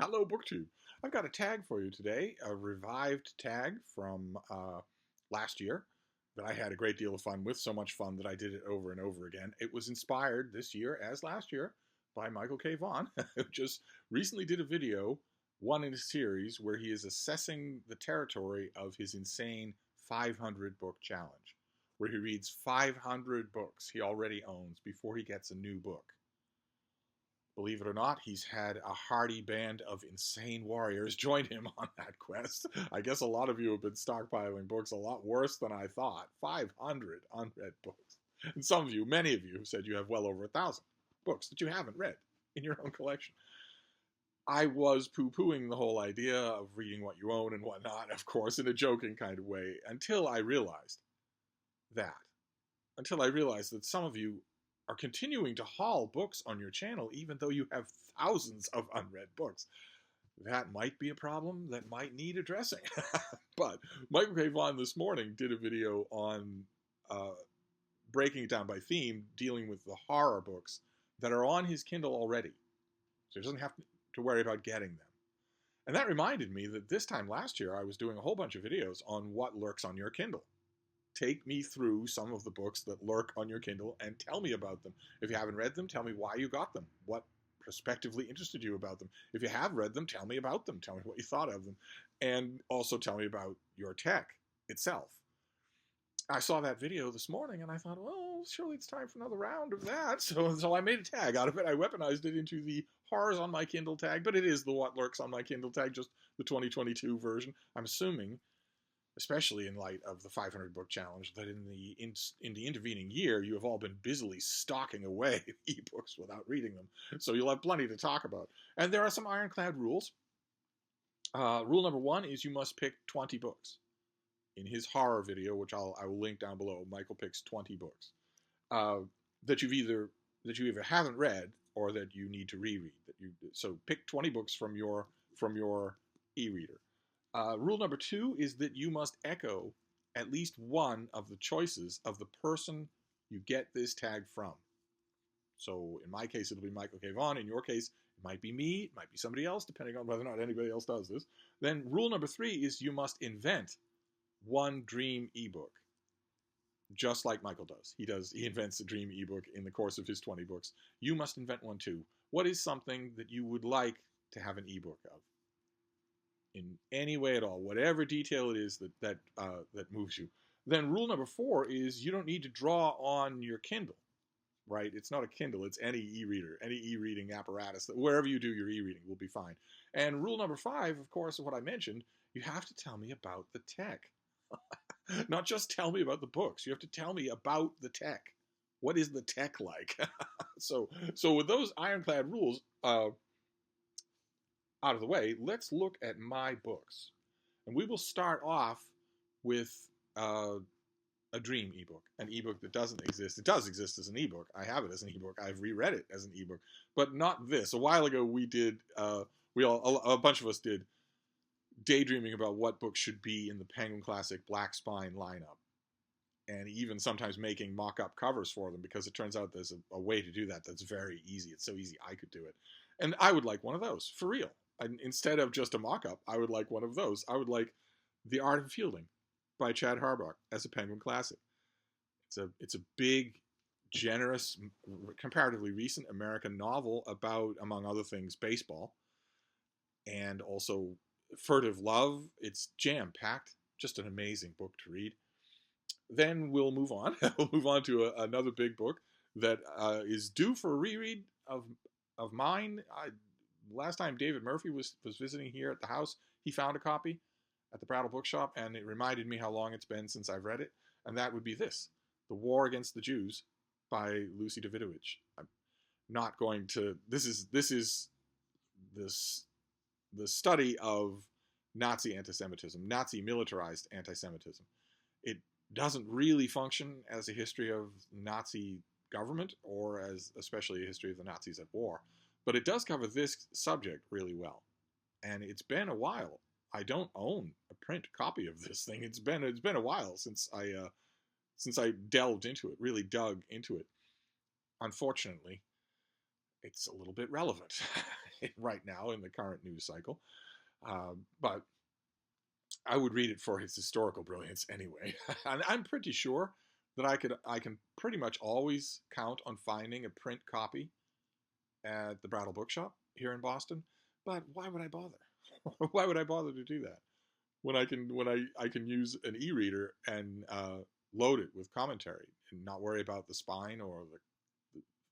Hello, BookTube. I've got a tag for you today, a revived tag from last year that I had a great deal of fun with, so much fun that I did it over and over again. It was inspired this year, as last year, by Michael K Vaughan, who just recently did a video, one in a series, where he is assessing the territory of his insane 500 book challenge, where he reads 500 books he already owns before he gets a new book. Believe it or not, he's had a hearty band of insane warriors join him on that quest. I guess a lot of you have been stockpiling books a lot worse than I thought. 500 unread books. And some of you, many of you, have said you have well over 1,000 books that you haven't read in your own collection. I was poo-pooing the whole idea of reading what you own and whatnot, of course, in a joking kind of way, until I realized that. Until I realized that some of you are continuing to haul books on your channel even though you have thousands of unread books. That might be a problem that might need addressing. But Michael K Vaughan this morning did a video on breaking it down by theme, dealing with the horror books that are on his Kindle already. So he doesn't have to worry about getting them. And that reminded me that this time last year I was doing a whole bunch of videos on what lurks on your Kindle. Take me through some of the books that lurk on your Kindle and tell me about them. If you haven't read them, tell me why you got them. What prospectively interested you about them. If you have read them, tell me about them. Tell me what you thought of them. And also tell me about your tech itself. I saw that video this morning and I thought, well, surely it's time for another round of that. So I made a tag out of it. I weaponized it into the horrors on my Kindle tag, but it is the what lurks on my Kindle tag, just the 2022 version. I'm assuming, especially in light of the 500 book challenge, that in the intervening year, you have all been busily stocking away ebooks without reading them. So you'll have plenty to talk about. And there are some ironclad rules. Rule number 1 is you must pick 20 books. In his horror video, which I will link down below, Michael picks 20 books that you either haven't read or that you need to reread. So pick 20 books from your e-reader. Rule number 2 is that you must echo at least one of the choices of the person you get this tag from. So in my case, it'll be Michael K Vaughan. In your case, it might be me. It might be somebody else, depending on whether or not anybody else does this. Then rule number 3 is you must invent one dream ebook, just like Michael does. He invents a dream ebook in the course of his 20 books. You must invent one too. What is something that you would like to have an ebook of? In any way at all, whatever detail it is that moves you. Then rule number 4 is you don't need to draw on your Kindle, right? It's not a Kindle, it's any e-reader, any e-reading apparatus. That wherever you do your e-reading will be fine. And rule number 5, of course, of what I mentioned, you have to tell me about the tech. Not just tell me about the books. You have to tell me about the tech. What is the tech like? So with those ironclad rules out of the way, let's look at my books. And we will start off with a dream ebook, an ebook that doesn't exist. It does exist as an ebook. I have it as an ebook. I've reread it as an ebook, but not this. A while ago, we did, a bunch of us did daydreaming about what books should be in the Penguin Classic Black Spine lineup. And even sometimes making mock-up covers for them, because it turns out there's a way to do that that's very easy. It's so easy I could do it. And I would like one of those, for real. And instead of just a mock-up, I would like one of those. I would like The Art of Fielding by Chad Harbach as a Penguin Classic. It's a big, generous, comparatively recent American novel about, among other things, baseball. And also furtive love. It's jam-packed. Just an amazing book to read. Then we'll move on. We'll move on to another big book that is due for a reread of mine. Last time David Murphy was visiting here at the house, he found a copy at the Brattle Bookshop, and it reminded me how long it's been since I've read it. And that would be this, The War Against the Jews by Lucy Davidovich. I'm not going to... This is the study of Nazi anti-Semitism, Nazi militarized anti-Semitism. It doesn't really function as a history of Nazi government or as especially a history of the Nazis at war, but it does cover this subject really well. And it's been a while. I don't own a print copy of this thing. It's been a while since I delved into it, really dug into it. Unfortunately, it's a little bit relevant right now in the current news cycle. But I would read it for his historical brilliance anyway. And I'm pretty sure that I can pretty much always count on finding a print copy at the Brattle Bookshop here in Boston. But why would I bother? Why would I bother to do that when I can use an e-reader and load it with commentary and not worry about the spine or the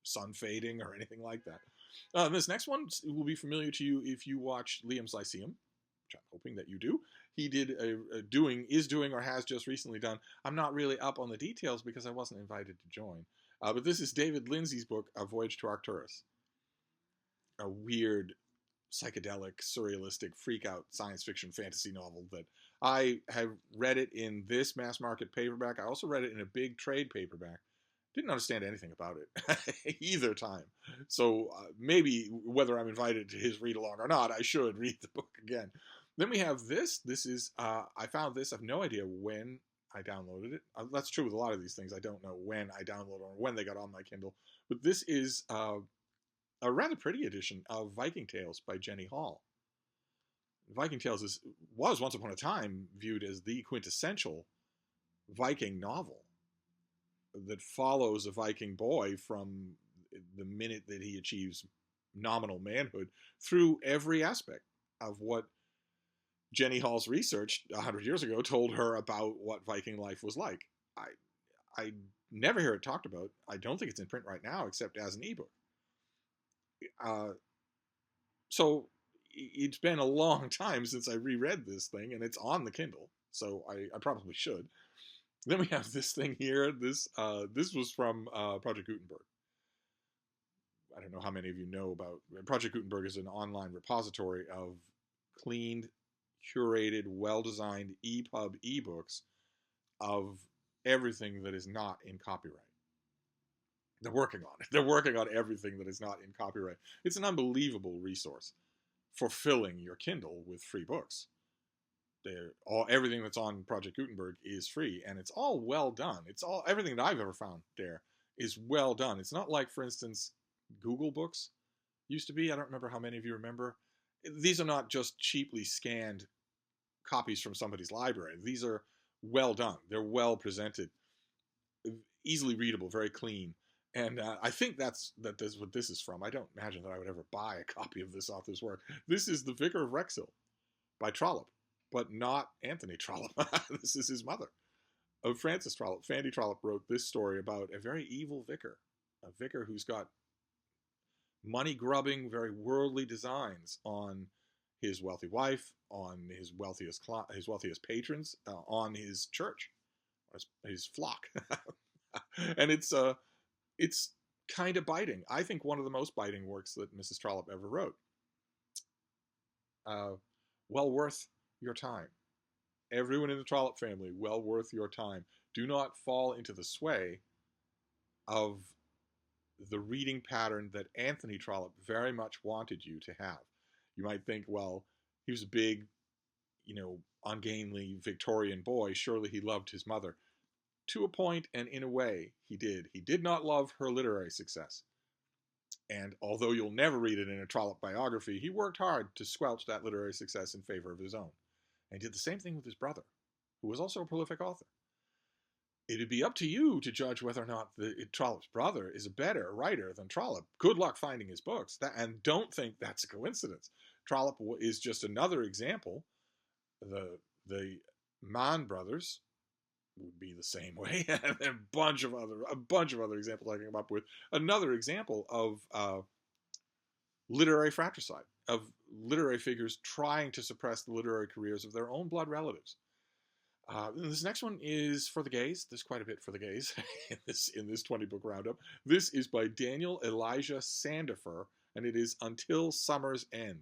sun fading or anything like that. This next one will be familiar to you if you watched Liam's Lyceum, which I'm hoping that you do. He is doing or has just recently done. I'm not really up on the details because I wasn't invited to join. But this is David Lindsay's book, A Voyage to Arcturus. A weird, psychedelic, surrealistic, freak-out science fiction fantasy novel that I have read it in this mass market paperback. I also read it in a big trade paperback. Didn't understand anything about it either time. So maybe whether I'm invited to his read-along or not, I should read the book again. Then we have this. This is, I found this. I have no idea when I downloaded it. That's true with a lot of these things. I don't know when I downloaded or when they got on my Kindle. But this is a rather pretty edition of Viking Tales by Jenny Hall. Viking Tales was once upon a time viewed as the quintessential Viking novel that follows a Viking boy from the minute that he achieves nominal manhood through every aspect of what Jenny Hall's research 100 years ago told her about what Viking life was like. I never hear it talked about. I don't think it's in print right now except as an ebook. So it's been a long time since I reread this thing, and it's on the Kindle, so I probably should. Then we have this thing here. This was from Project Gutenberg. I don't know how many of you know about Project Gutenberg. Is an online repository of cleaned, curated, well-designed EPUB ebooks of everything that is not in copyright. They're working on it. They're working on everything that is not in copyright. It's an unbelievable resource for filling your Kindle with free books. Everything that's on Project Gutenberg is free, and it's all well done. Everything that I've ever found there is well done. It's not like, for instance, Google Books used to be. I don't remember how many of you remember. These are not just cheaply scanned copies from somebody's library. These are well done. They're well presented, easily readable, very clean. And I think that's what this is from. I don't imagine that I would ever buy a copy of this author's work. This is The Vicar of Wrexhill by Trollope, but not Anthony Trollope. This is his mother, Frances Trollope. Fandy Trollope wrote this story about a very evil vicar, a vicar who's got money-grubbing, very worldly designs on his wealthy wife, on his wealthiest patrons, on his church, his flock. And it's kind of biting. I think one of the most biting works that Mrs. Trollope ever wrote. Well worth your time. Everyone in the Trollope family, well worth your time. Do not fall into the sway of the reading pattern that Anthony Trollope very much wanted you to have. You might think, well, he was a big, ungainly Victorian boy. Surely he loved his mother. To a point, and in a way, he did. He did not love her literary success. And although you'll never read it in a Trollope biography, he worked hard to squelch that literary success in favor of his own. And he did the same thing with his brother, who was also a prolific author. It'd be up to you to judge whether or not Trollope's brother is a better writer than Trollope. Good luck finding his books. And don't think that's a coincidence. Trollope is just another example. The Mann brothers would be the same way, and a bunch of other examples I can come up with. Another example of literary fratricide, of literary figures trying to suppress the literary careers of their own blood relatives. This next one is for the gays. There's quite a bit for the gays in this 20-book roundup. This is by Daniel Elijah Sandifer, and it is Until Summer's End.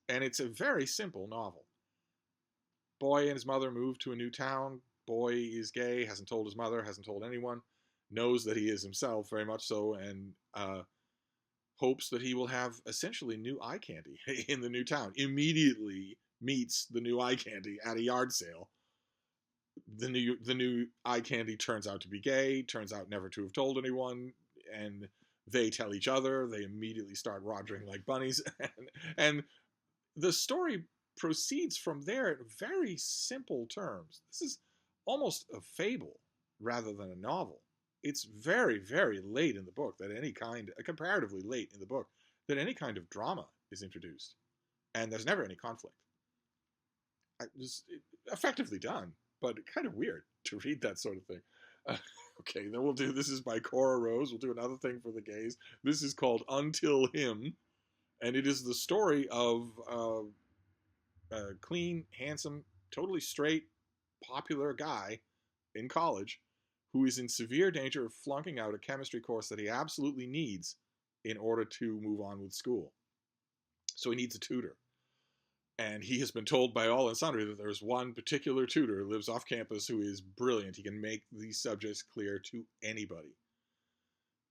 And it's a very simple novel. Boy and his mother move to a new town. Boy is gay, hasn't told his mother, hasn't told anyone, knows that he is himself, very much so, and hopes that he will have essentially new eye candy in the new town. Immediately meets the new eye candy at a yard sale. The new eye candy turns out to be gay, turns out never to have told anyone, and They tell each other. They immediately start rogering like bunnies. And the story proceeds from there in very simple terms. This is almost a fable rather than a novel. It's very, very late in the book that any kind, comparatively late in the book, that any kind of drama is introduced. And there's never any conflict. It was effectively done, but kind of weird to read that sort of thing. Okay, then we'll do, this is by Cora Rose. We'll do another thing for the gays. This is called Until Him, and it is the story of a clean, handsome, totally straight, popular guy in college who is in severe danger of flunking out a chemistry course that he absolutely needs in order to move on with school. So he needs a tutor. And he has been told by all and sundry that there's one particular tutor who lives off campus who is brilliant. He can make these subjects clear to anybody.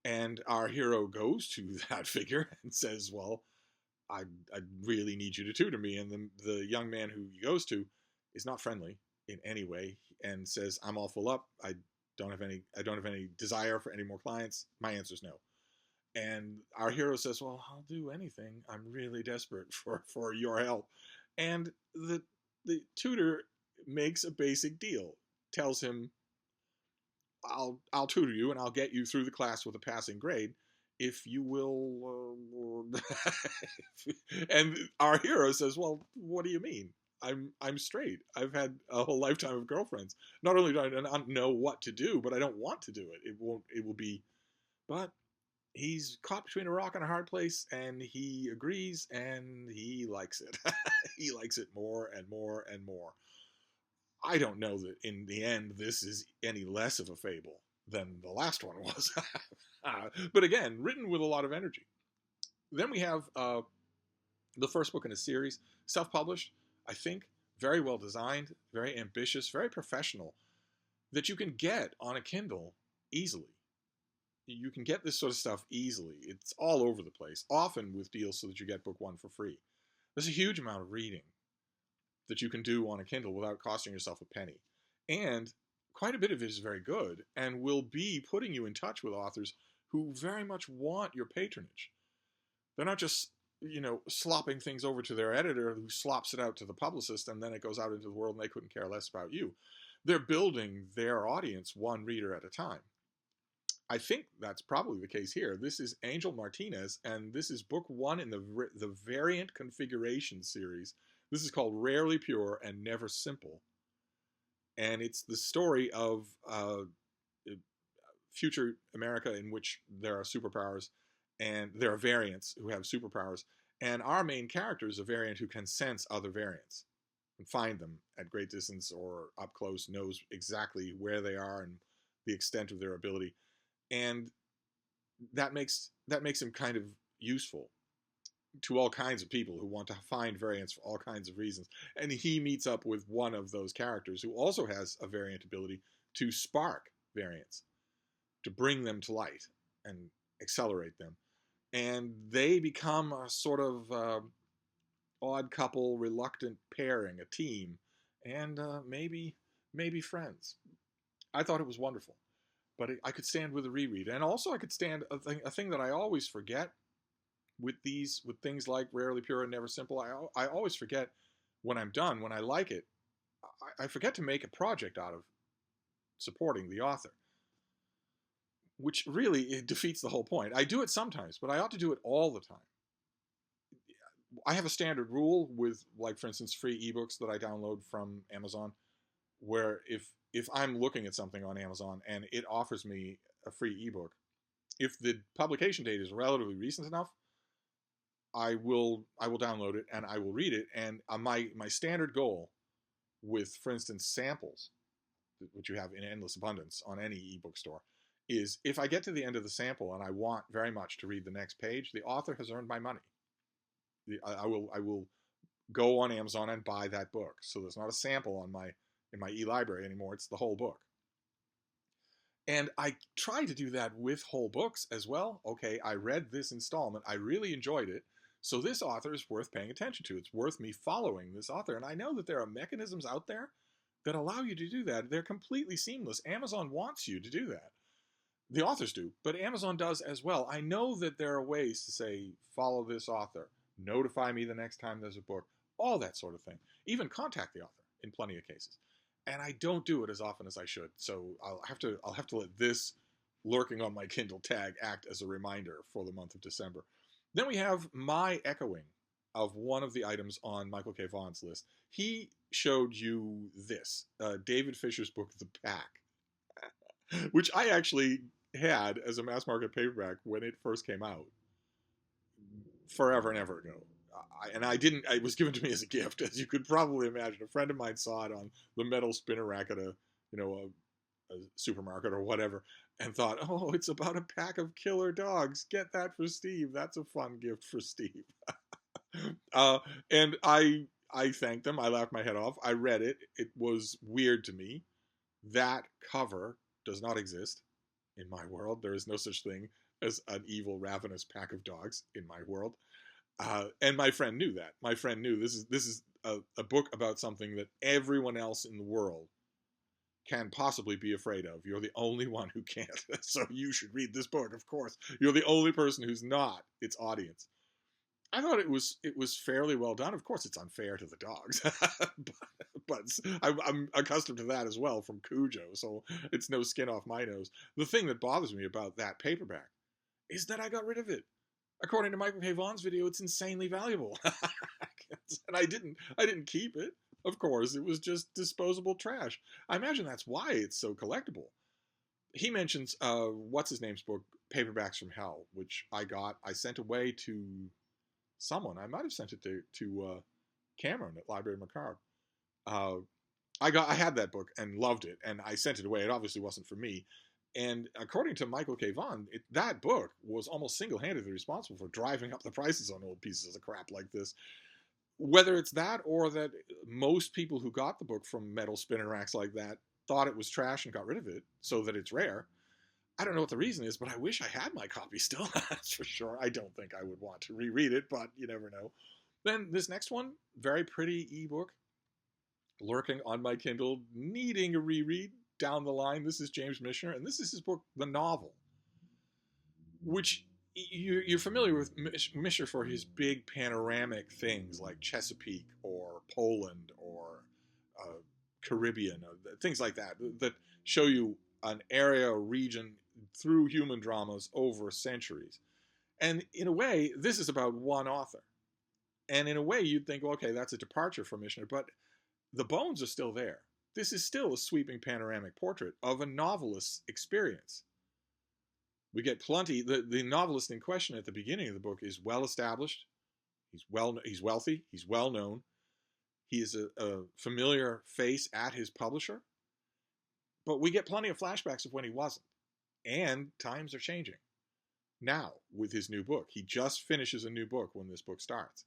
And our hero goes to that figure and says, well, I really need you to tutor me. And the young man who he goes to is not friendly in any way and says, I'm all full up. I don't have any desire for any more clients. My answer is no. And our hero says, well, I'll do anything. I'm really desperate for your help. And the tutor makes a basic deal, tells him, I'll tutor you and I'll get you through the class with a passing grade if you will. And our hero says, well, what do you mean? I'm straight. I've had a whole lifetime of girlfriends. Not only do I not know what to do, but I don't want to do it. It will be, but he's caught between a rock and a hard place, and he agrees, and he likes it. He likes it more and more and more. I don't know that in the end this is any less of a fable than the last one was. But again, written with a lot of energy. Then we have the first book in a series, self-published, I think, very well designed, very ambitious, very professional, that you can get on a Kindle easily. You can get this sort of stuff easily. It's all over the place, often with deals so that you get book one for free. There's a huge amount of reading that you can do on a Kindle without costing yourself a penny. And quite a bit of it is very good and will be putting you in touch with authors who very much want your patronage. They're not just, slopping things over to their editor who slops it out to the publicist and then it goes out into the world and they couldn't care less about you. They're building their audience one reader at a time. I think that's probably the case here. This is Angel Martinez, and this is book one in the Variant Configuration series. This is called Rarely Pure and Never Simple. And it's the story of future America in which there are superpowers, and there are variants who have superpowers. And our main character is a variant who can sense other variants and find them at great distance or up close, knows exactly where they are and the extent of their ability. And that makes him kind of useful to all kinds of people who want to find variants for all kinds of reasons. And he meets up with one of those characters who also has a variant ability to spark variants, to bring them to light and accelerate them. And they become a sort of odd couple, reluctant pairing, a team, and maybe friends. I thought it was wonderful. But I could stand with a reread. And also I could stand a thing that I always forget with things like Rarely Pure and Never Simple. I always forget when I'm done, when I like it, I forget to make a project out of supporting the author, which really it defeats the whole point. I do it sometimes, but I ought to do it all the time. I have a standard rule with, like, for instance, free ebooks that I download from Amazon, where if I'm looking at something on Amazon and it offers me a free ebook, if the publication date is relatively recent enough, I will download it and I will read it. And my standard goal with, for instance, samples, which you have in endless abundance on any ebook store, is if I get to the end of the sample and I want very much to read the next page, the author has earned my money. I will go on Amazon and buy that book. So there's not a sample in my e-library anymore. It's the whole book. And I try to do that with whole books as well. Okay, I read this installment. I really enjoyed it. So this author is worth paying attention to. It's worth me following this author. And I know that there are mechanisms out there that allow you to do that. They're completely seamless. Amazon wants you to do that. The authors do, but Amazon does as well. I know that there are ways to say, follow this author, notify me the next time there's a book, all that sort of thing. Even contact the author in plenty of cases. And I don't do it as often as I should. So I'll have to let this lurking on my Kindle tag act as a reminder for the month of December. Then we have my echoing of one of the items on Michael K Vaughan's list. He showed you this, David Fisher's book, The Pack, which I actually had as a mass market paperback when it first came out forever and ever ago. I didn't. It was given to me as a gift, as you could probably imagine. A friend of mine saw it on the metal spinner rack at a supermarket or whatever, and thought, "Oh, it's about a pack of killer dogs. Get that for Steve. That's a fun gift for Steve." uh, and I thanked them. I laughed my head off. I read it. It was weird to me. That cover does not exist in my world. There is no such thing as an evil, ravenous pack of dogs in my world. And my friend knew that. My friend knew this is a book about something that everyone else in the world can possibly be afraid of. You're the only one who can't. So you should read this book, of course. You're the only person who's not its audience. I thought it was fairly well done. Of course, it's unfair to the dogs, but I'm accustomed to that as well from Cujo, so it's no skin off my nose. The thing that bothers me about that paperback is that I got rid of it. According to Michael K Vaughan's video, it's insanely valuable, and I didn't keep it. Of course, it was just disposable trash. I imagine that's why it's so collectible. He mentions what's his name's book, Paperbacks from Hell, which I sent away to someone. I might have sent it to Cameron at Library Macabre. I had that book and loved it, and I sent it away. It obviously wasn't for me. And according to Michael K Vaughan, that book was almost single-handedly responsible for driving up the prices on old pieces of crap like this. Whether it's that or that most people who got the book from metal spinner racks like that thought it was trash and got rid of it so that it's rare. I don't know what the reason is, but I wish I had my copy still. That's for sure. I don't think I would want to reread it, but you never know. Then this next one, very pretty ebook, lurking on my Kindle, needing a reread down the line. This is James Michener, and this is his book, The Novel, which you're familiar with Michener for his big panoramic things like Chesapeake or Poland or Caribbean, things like that, that show you an area or region through human dramas over centuries. And in a way, this is about one author. And in a way, you'd think, well, okay, that's a departure from Michener, but the bones are still there. This is still a sweeping panoramic portrait of a novelist's experience. We get plenty. The novelist in question at the beginning of the book is well established. He's wealthy. He's well known. He is a familiar face at his publisher. But we get plenty of flashbacks of when he wasn't. And times are changing. Now, with his new book, he just finishes a new book when this book starts.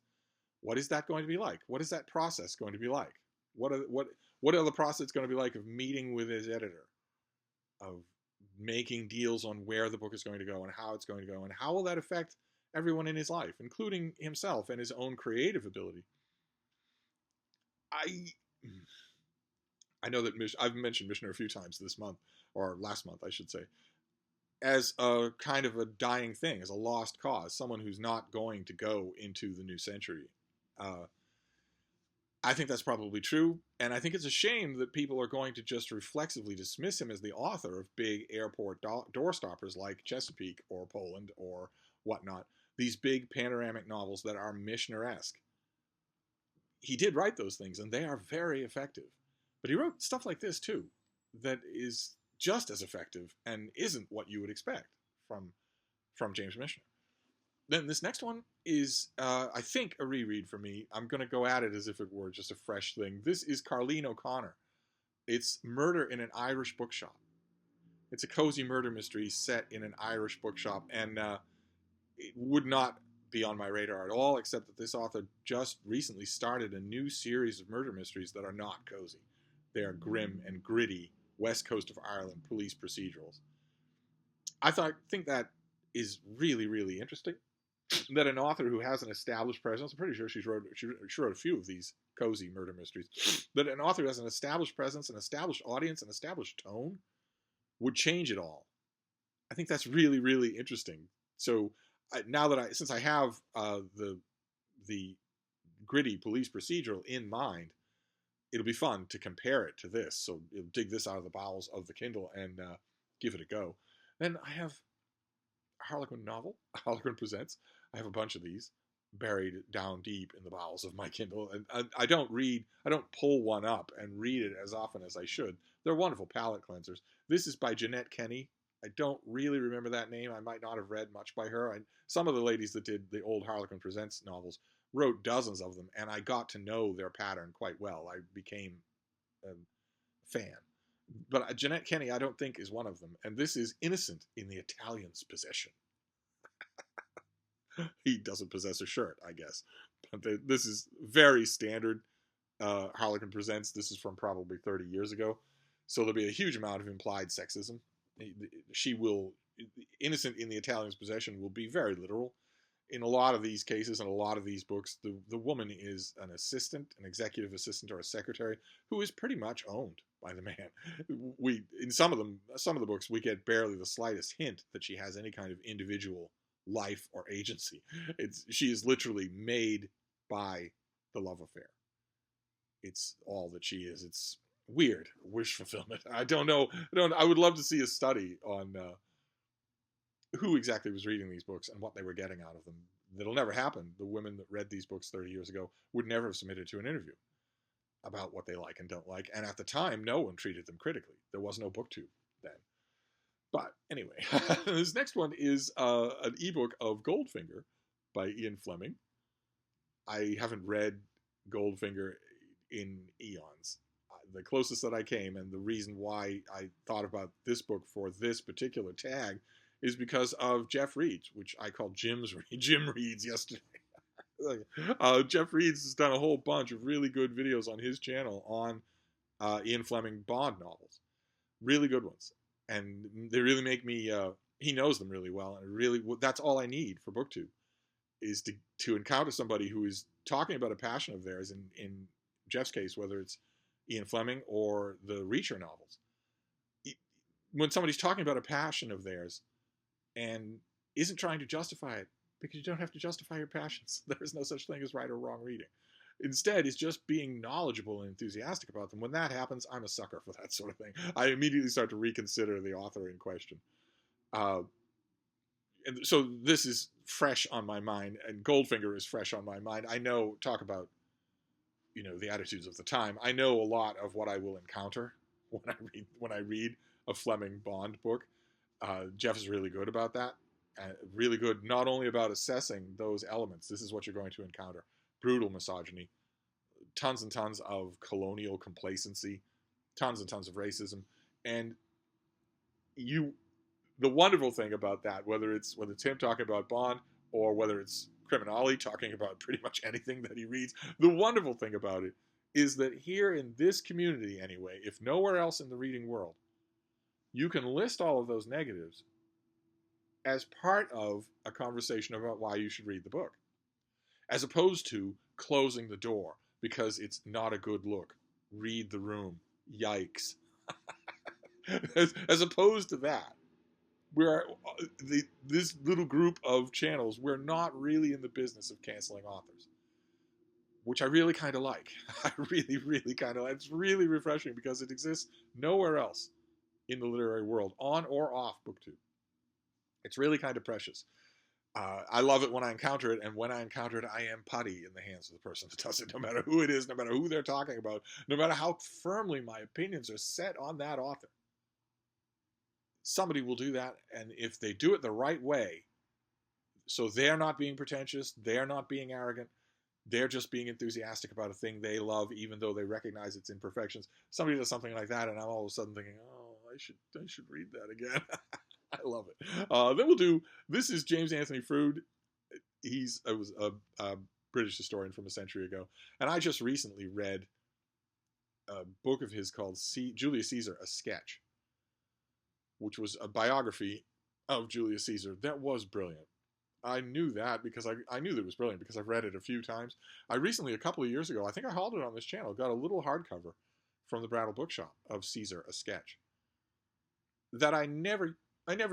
What is that going to be like? What is that process going to be like? What are the process going to be like of meeting with his editor, of making deals on where the book is going to go and how it's going to go, and how will that affect everyone in his life, including himself and his own creative ability? I know that I've mentioned Michener a few times this month, or last month, I should say, as a kind of a dying thing, as a lost cause, someone who's not going to go into the new century. I think that's probably true, and I think it's a shame that people are going to just reflexively dismiss him as the author of big airport doorstoppers like Chesapeake or Poland or whatnot, these big panoramic novels that are Michener-esque. He did write those things, and they are very effective. But he wrote stuff like this, too, that is just as effective and isn't what you would expect from James Michener. Then this next one is, I think, a reread for me. I'm going to go at it as if it were just a fresh thing. This is Carleen O'Connor. It's Murder in an Irish Bookshop. It's a cozy murder mystery set in an Irish bookshop, and it would not be on my radar at all, except that this author just recently started a new series of murder mysteries that are not cozy. They are grim and gritty West Coast of Ireland police procedurals. I think that is really, really interesting. That an author who has an established presence, I'm pretty sure she wrote a few of these cozy murder mysteries, that an author who has an established presence, an established audience, an established tone, would change it all I think that's really, really interesting. So now that since I have the gritty police procedural in mind, it'll be fun to compare it to this. So you'll dig this out of the bowels of the Kindle and give it a go. Then I have a Harlequin novel, Harlequin Presents. I have a bunch of these buried down deep in the bowels of my Kindle. And I don't pull one up and read it as often as I should. They're wonderful palate cleansers. This is by Jeanette Kenny. I don't really remember that name. I might not have read much by her. Some of the ladies that did the old Harlequin Presents novels wrote dozens of them, and I got to know their pattern quite well. I became a fan. But Jeanette Kenny, I don't think, is one of them. And this is Innocent in the Italian's Possession. He doesn't possess a shirt, I guess. But this is very standard Harlequin Presents. This is from probably 30 years ago. So there'll be a huge amount of implied sexism. Innocent in the Italian's Possession will be very literal. In a lot of these cases and a lot of these books, the woman is an assistant, an executive assistant, or a secretary who is pretty much owned by the man. In some of the books, we get barely the slightest hint that she has any kind of individual life or agency. She is literally made by the love affair. It's all that she is. It's weird wish fulfillment. I don't know. I would love to see a study on who exactly was reading these books and what they were getting out of them. That'll never happen. The women that read these books 30 years ago would never have submitted to an interview about what they like and don't like. And at the time, no one treated them critically. There was no booktube then. But anyway, this next one is an ebook of Goldfinger by Ian Fleming. I haven't read Goldfinger in eons. The closest that I came, and the reason why I thought about this book for this particular tag, is because of Jeff Reeds, which I called Jim Reeds yesterday. Jeff Reeds has done a whole bunch of really good videos on his channel on Ian Fleming Bond novels. Really good ones. And they really make me, he knows them really well. And really, that's all I need for BookTube, is to encounter somebody who is talking about a passion of theirs, in Jeff's case, whether it's Ian Fleming or the Reacher novels. When somebody's talking about a passion of theirs and isn't trying to justify it, because you don't have to justify your passions. There is no such thing as right or wrong reading. Instead, it's just being knowledgeable and enthusiastic about them. When that happens, I'm a sucker for that sort of thing. I immediately start to reconsider the author in question. And so this is fresh on my mind, and Goldfinger is fresh on my mind. I know, talk about, the attitudes of the time. I know a lot of what I will encounter when I read a Fleming Bond book. Jeff is really good about that. Really good, not only about assessing those elements. This is what you're going to encounter. Brutal misogyny, tons and tons of colonial complacency, tons and tons of racism. And the wonderful thing about that, whether it's him talking about Bond or whether it's Criminale talking about pretty much anything that he reads, the wonderful thing about it is that here in this community anyway, if nowhere else in the reading world, you can list all of those negatives as part of a conversation about why you should read the book, as opposed to closing the door because it's not a good look. Read the room. Yikes. as opposed to that, this little group of channels, we're not really in the business of canceling authors, which I really kind of like. I really, really kind of like. It's really refreshing because it exists nowhere else in the literary world, on or off BookTube. It's really kind of precious. I love it when I encounter it, and when I encounter it, I am putty in the hands of the person that does it, no matter who it is, no matter who they're talking about, no matter how firmly my opinions are set on that author. Somebody will do that, and if they do it the right way, so they're not being pretentious, they're not being arrogant, they're just being enthusiastic about a thing they love, even though they recognize its imperfections. Somebody does something like that, and I'm all of a sudden thinking, oh, I should read that again. I love it. Then we'll do, this is James Anthony Froude. He was a British historian from a century ago. And I just recently read a book of his called Julius Caesar, A Sketch, which was a biography of Julius Caesar. That was brilliant. I knew that because I knew that it was brilliant because I've read it a few times. I recently, a couple of years ago, I think I hauled it on this channel, got a little hardcover from the Brattle Bookshop of Caesar, A Sketch, that I never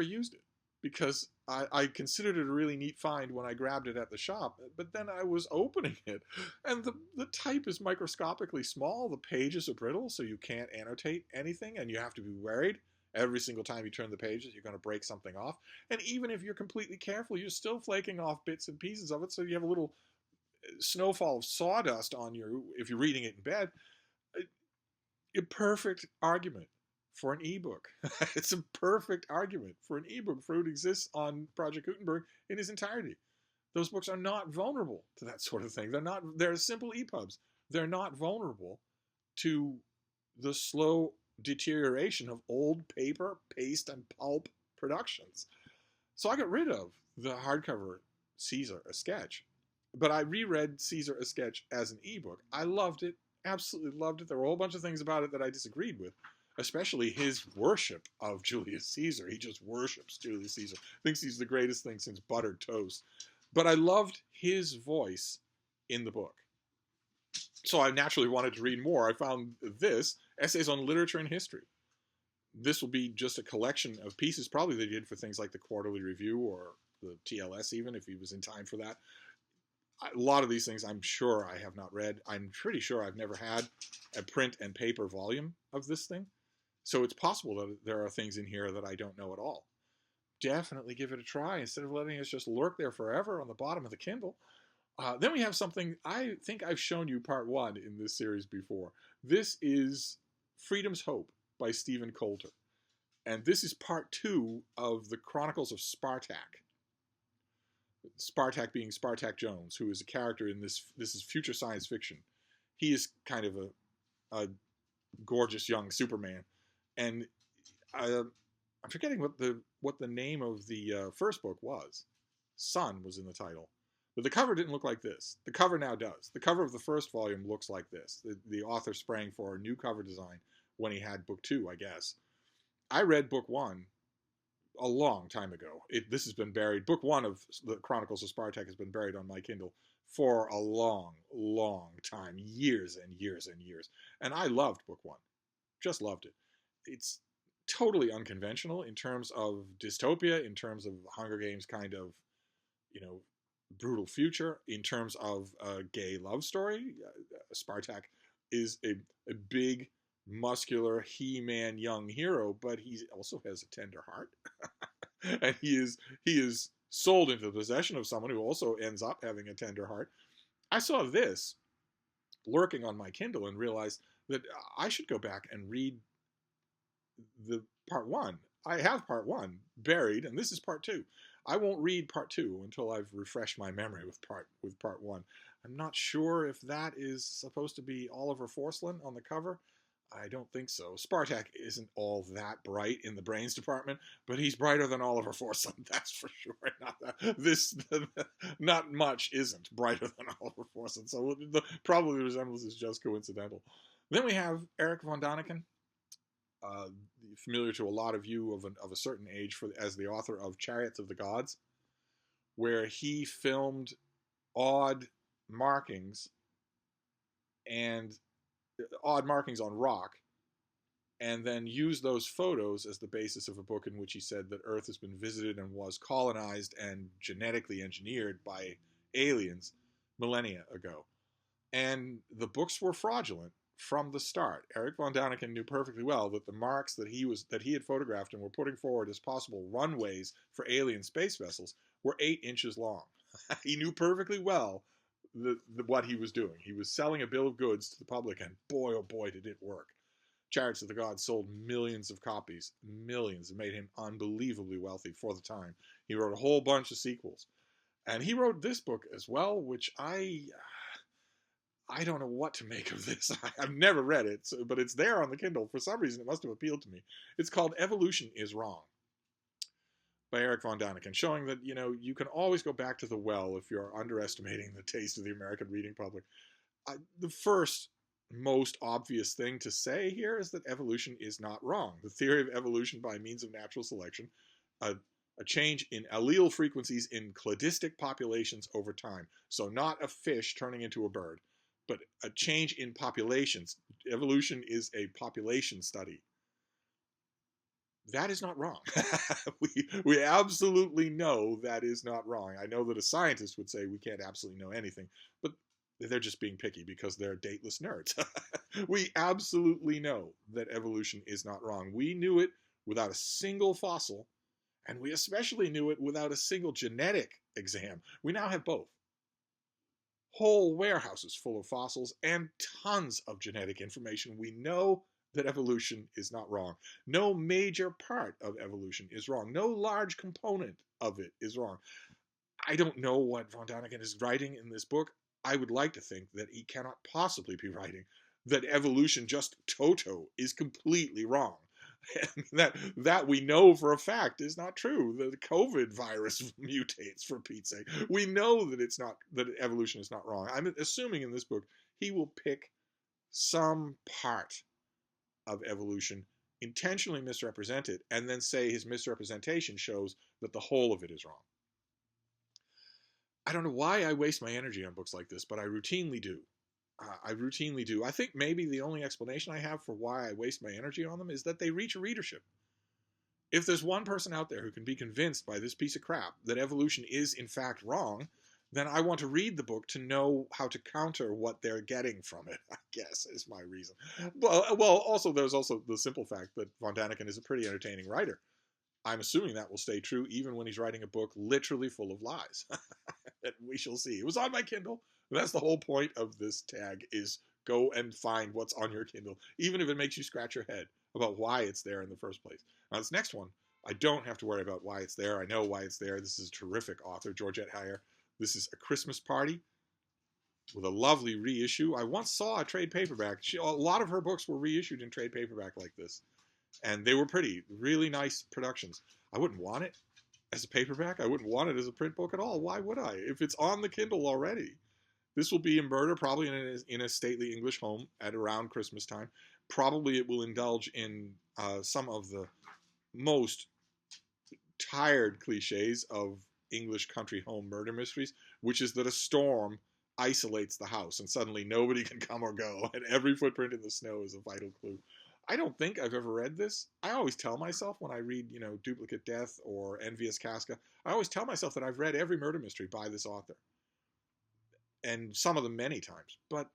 used it. because I considered it a really neat find when I grabbed it at the shop, but then I was opening it, and the type is microscopically small, the pages are brittle, so you can't annotate anything, and you have to be worried every single time you turn the pages, you're going to break something off. And even if you're completely careful, you're still flaking off bits and pieces of it, so you have a little snowfall of sawdust on you if you're reading it in bed. A perfect argument for an ebook. It's a perfect argument for an ebook, for it exists on Project Gutenberg in its entirety. Those books are not vulnerable to that sort of thing. They're simple EPUBs. They're not vulnerable to the slow deterioration of old paper, paste, and pulp productions. So I got rid of the hardcover Caesar, a sketch. But I reread Caesar, a sketch as an ebook. I loved it, absolutely loved it. There were a whole bunch of things about it that I disagreed with, especially his worship of Julius Caesar. He just worships Julius Caesar, thinks he's the greatest thing since buttered toast. But I loved his voice in the book. So I naturally wanted to read more. I found this, Essays on Literature and History. This will be just a collection of pieces, probably they did for things like the Quarterly Review or the TLS even, if he was in time for that. A lot of these things I'm sure I have not read. I'm pretty sure I've never had a print and paper volume of this thing. So it's possible that there are things in here that I don't know at all. Definitely give it a try instead of letting it just lurk there forever on the bottom of the Kindle. Then we have something, I think I've shown you part 1 in this series before. This is Freedom's Hope by Stephen Coulter. And this is part 2 of the Chronicles of Spartak. Spartak being Spartak Jones, who is a character in this is future science fiction. He is kind of a gorgeous young Superman. And I'm forgetting what the name of the first book was. Sun was in the title. But the cover didn't look like this. The cover now does. The cover of the first volume looks like this. The author sprang for a new cover design when he had book 2, I guess. I read book 1 a long time ago. This has been buried. Book 1 of the Chronicles of Spartak has been buried on my Kindle for a long, long time. Years and years and years. And I loved book 1. Just loved it. It's totally unconventional in terms of dystopia, in terms of Hunger Games kind of, brutal future, in terms of a gay love story. Spartak is a big, muscular, he-man young hero, but he also has a tender heart. And he is sold into the possession of someone who also ends up having a tender heart. I saw this lurking on my Kindle and realized that I should go back and read the part 1. I have part 1 buried, and this is part 2. I won't read part 2 until I've refreshed my memory with part 1. I'm not sure if that is supposed to be Oliver Forslund on the cover. I don't think so. Spartak isn't all that bright in the brains department, but he's brighter than Oliver Forslund, that's for sure. Not much isn't brighter than Oliver Forslund, so probably the resemblance is just coincidental. Then we have Eric von Daniken, familiar to a lot of you of a certain age as the author of Chariots of the Gods, where he filmed odd markings on rock, and then used those photos as the basis of a book in which he said that Earth has been visited and was colonized and genetically engineered by aliens millennia ago. And the books were fraudulent from the start. Eric von Daniken knew perfectly well that the marks that he had photographed and were putting forward as possible runways for alien space vessels were 8 inches long. He knew perfectly well what he was doing. He was selling a bill of goods to the public, and boy, oh boy, did it work. Chariots of the Gods sold millions of copies, millions. It made him unbelievably wealthy for the time. He wrote a whole bunch of sequels. And he wrote this book as well, which I don't know what to make of this. I've never read it, but it's there on the Kindle. For some reason, it must have appealed to me. It's called Evolution is Wrong by Eric von Daniken, showing that, you can always go back to the well if you're underestimating the taste of the American reading public. The first most obvious thing to say here is that evolution is not wrong. The theory of evolution by means of natural selection, a change in allele frequencies in cladistic populations over time. So not a fish turning into a bird, but a change in populations. Evolution is a population study. That is not wrong. we absolutely know that is not wrong. I know that a scientist would say we can't absolutely know anything, but they're just being picky because they're dateless nerds. We absolutely know that evolution is not wrong. We knew it without a single fossil, and we especially knew it without a single genetic exam. We now have both. Whole warehouses full of fossils and tons of genetic information. We know that evolution is not wrong. No major part of evolution is wrong. No large component of it is wrong. I don't know what von Däniken is writing in this book. I would like to think that he cannot possibly be writing that evolution just toto is completely wrong. that we know for a fact is not true. The COVID virus mutates, for Pete's sake. We know that it's not, that evolution is not wrong. I'm assuming in this book he will pick some part of evolution, intentionally misrepresent it, and then say his misrepresentation shows that the whole of it is wrong. I don't know why I waste my energy on books like this, but I routinely do. I think maybe the only explanation I have for why I waste my energy on them is that they reach a readership. If there's one person out there who can be convinced by this piece of crap that evolution is in fact wrong, then I want to read the book to know how to counter what they're getting from it, I guess, is my reason. Well, also, there's also the simple fact that von Däniken is a pretty entertaining writer. I'm assuming that will stay true even when he's writing a book literally full of lies. And we shall see. It was on my Kindle. That's the whole point of this tag, is go and find what's on your Kindle, even if it makes you scratch your head about why it's there in the first place. Now, this next one, I don't have to worry about why it's there. I know why it's there. This is a terrific author, Georgette Heyer. This is A Christmas Party with a lovely reissue. I once saw a trade paperback. A lot of her books were reissued in trade paperback like this, and they were pretty, really nice productions. I wouldn't want it as a paperback. I wouldn't want it as a print book at all. Why would I? If it's on the Kindle already. This will be in murder, probably in a stately English home at around Christmas time. Probably it will indulge in some of the most tired cliches of English country home murder mysteries, which is that a storm isolates the house and suddenly nobody can come or go, and every footprint in the snow is a vital clue. I don't think I've ever read this. I always tell myself when I read, Duplicate Death or Envious Casca, I always tell myself that I've read every murder mystery by this author, and some of them many times, but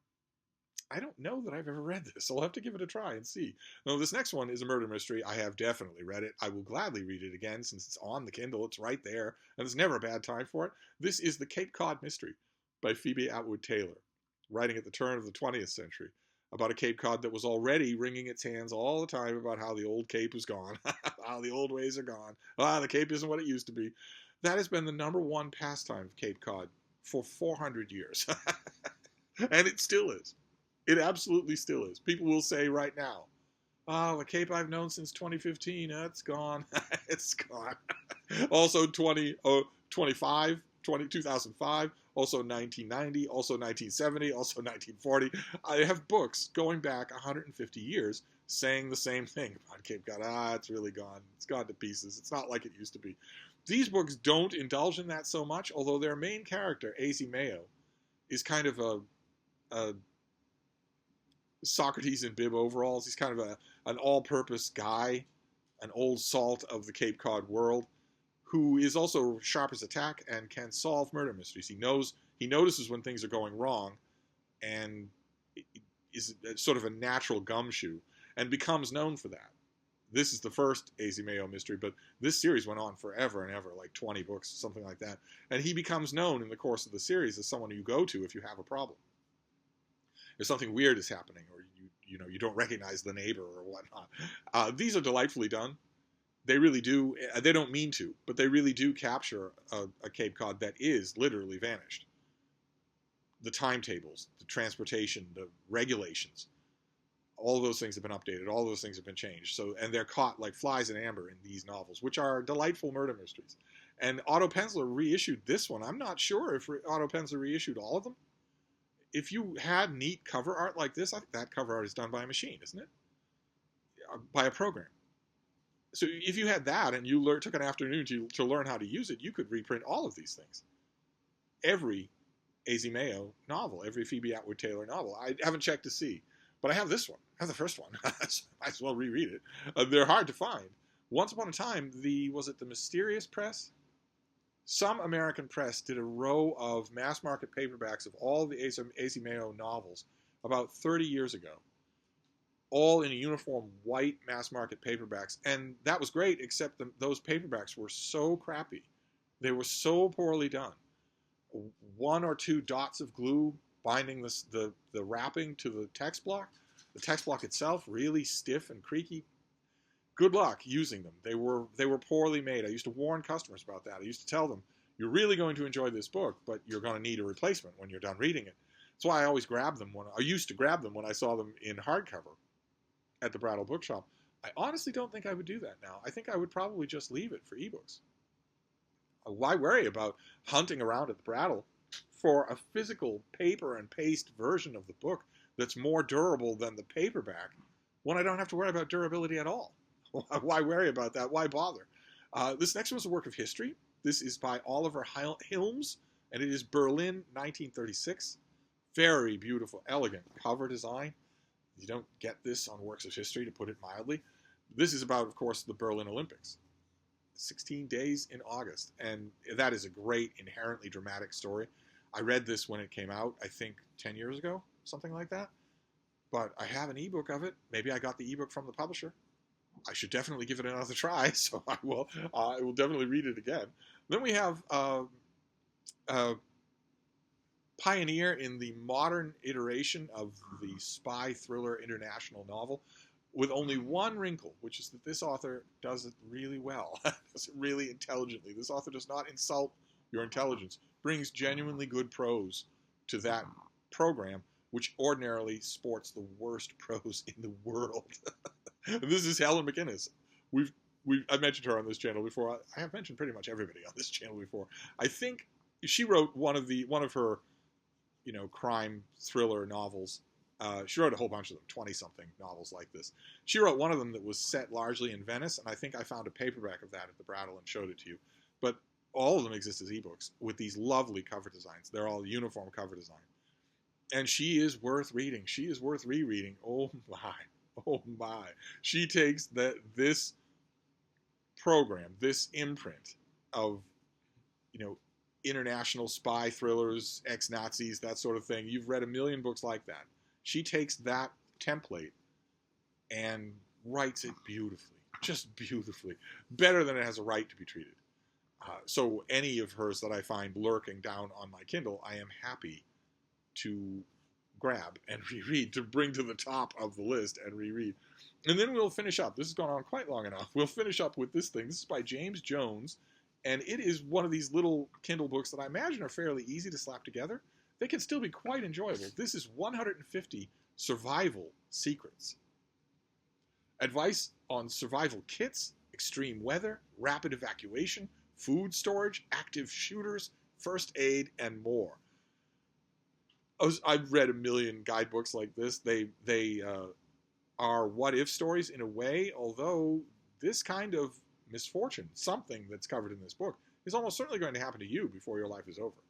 I don't know that I've ever read this, so I'll have to give it a try and see. Now, this next one is a murder mystery. I have definitely read it. I will gladly read it again since it's on the Kindle. It's right there, and there's never a bad time for it. This is The Cape Cod Mystery by Phoebe Atwood Taylor, writing at the turn of the 20th century, about a Cape Cod that was already wringing its hands all the time about how the old Cape is gone, how the old ways are gone, the Cape isn't what it used to be. That has been the #1 pastime of Cape Cod for 400 years. And it still is. It absolutely still is. People will say right now, the Cape I've known since 2015, it's gone. It's gone. Also 2005, also 1990, also 1970, also 1940. I have books going back 150 years saying the same thing about Cape Cod. It's really gone. It's gone to pieces. It's not like it used to be. These books don't indulge in that so much, although their main character, A.Z. Mayo, is kind of a Socrates in bib overalls. He's kind of an all-purpose guy, an old salt of the Cape Cod world, who is also sharp as a tack and can solve murder mysteries. He notices when things are going wrong, and is sort of a natural gumshoe, and becomes known for that. This is the first A.Z. Mayo mystery, but this series went on forever and ever, like 20 books, something like that. And he becomes known in the course of the series as someone you go to if you have a problem. If something weird is happening, or you don't recognize the neighbor or whatnot. These are delightfully done. They really do. They don't mean to, but they really do capture a Cape Cod that is literally vanished. The timetables, the transportation, the regulations, all of those things have been updated. All those things have been changed. And they're caught like flies in amber in these novels, which are delightful murder mysteries. And Otto Penzler reissued this one. I'm not sure if Otto Penzler reissued all of them. If you had neat cover art like this, I think that cover art is done by a machine, isn't it? By a program. So if you had that and you took an afternoon to learn how to use it, you could reprint all of these things. Every A.Z. Mayo novel, every Phoebe Atwood Taylor novel. I haven't checked to see, but I have this one. I have the first one. I might as well reread it. They're hard to find, Once upon a time, was it the Mysterious Press? Some American press did a row of mass market paperbacks of all of the A.C. Mayo novels about 30 years ago, all in a uniform white mass market paperbacks. And that was great, except those paperbacks were so crappy. They were so poorly done. One or two dots of glue binding the wrapping to the text block. The text block itself really stiff and creaky. Good luck using them. They were poorly made. I used to warn customers about that. I used to tell them, you're really going to enjoy this book, but you're going to need a replacement when you're done reading it. That's why I always grab them I used to grab them when I saw them in hardcover at the Brattle Bookshop. I honestly don't think I would do that now. I think I would probably just leave it for ebooks. Why worry about hunting around at the Brattle for a physical paper and paste version of the book that's more durable than the paperback when I don't have to worry about durability at all? Why worry about that? Why bother? This next one is a work of history. This is by Oliver Hilmes, and it is Berlin, 1936. Very beautiful, elegant cover design. You don't get this on works of history, to put it mildly. This is about, of course, the Berlin Olympics. 16 days in August, and that is a great, inherently dramatic story. I read this when it came out, I think 10 years ago, something like that. But I have an ebook of it. Maybe I got the ebook from the publisher. I should definitely give it another try, so I will definitely read it again. Then we have pioneer in the modern iteration of the spy thriller international novel, with only one wrinkle, which is that this author does it really well, does it really intelligently. This author does not insult your intelligence, brings genuinely good prose to that program, which ordinarily sports the worst prose in the world. This is Helen McInnes. I've mentioned her on this channel before. I have mentioned pretty much everybody on this channel before. I think she wrote one of her, crime thriller novels. She wrote a whole bunch of them, 20-something novels like this. She wrote one of them that was set largely in Venice, and I think I found a paperback of that at the Brattle and showed it to you. But all of them exist as ebooks with these lovely cover designs. They're all uniform cover design. And she is worth reading. She is worth rereading. Oh my. Oh my. She takes this program, this imprint of, international spy thrillers, ex-Nazis, that sort of thing. You've read a million books like that. She takes that template and writes it beautifully. Just beautifully. Better than it has a right to be treated. So any of hers that I find lurking down on my Kindle, I am happy to grab and reread, to bring to the top of the list and reread. And then we'll finish up. This has gone on quite long enough. We'll finish up with this thing. This is by James Jones, and it is one of these little Kindle books that I imagine are fairly easy to slap together. They can still be quite enjoyable. This is 150 Survival Secrets. Advice on survival kits, extreme weather, rapid evacuation, food storage, active shooters, first aid, and more. I've read a million guidebooks like this. They are what-if stories in a way, although this kind of misfortune, something that's covered in this book, is almost certainly going to happen to you before your life is over.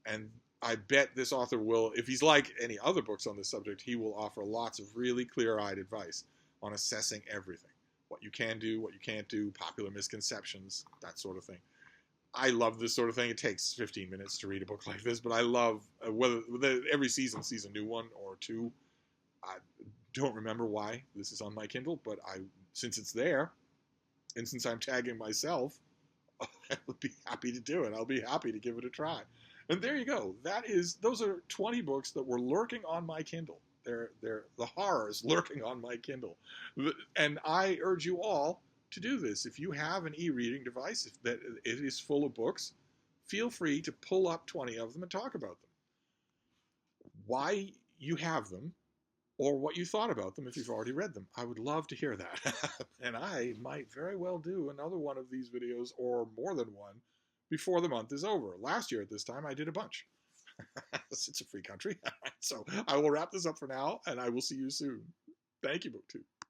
And I bet this author will, if he's like any other books on this subject, he will offer lots of really clear-eyed advice on assessing everything. What you can do, what you can't do, popular misconceptions, that sort of thing. I love this sort of thing. It takes 15 minutes to read a book like this, but I love whether every season sees a new one or two. I don't remember why this is on my Kindle, but since it's there, and since I'm tagging myself, I would be happy to do it. I'll be happy to give it a try. And there you go. Those are 20 books that were lurking on my Kindle. They're the horrors lurking on my Kindle. And I urge you all to do this. If you have an e-reading device that it is full of books, feel free to pull up 20 of them and talk about them. Why you have them, or what you thought about them if you've already read them. I would love to hear that. And I might very well do another one of these videos, or more than one, before the month is over. Last year at this time, I did a bunch. It's a free country. So I will wrap this up for now, and I will see you soon. Thank you, BookTube.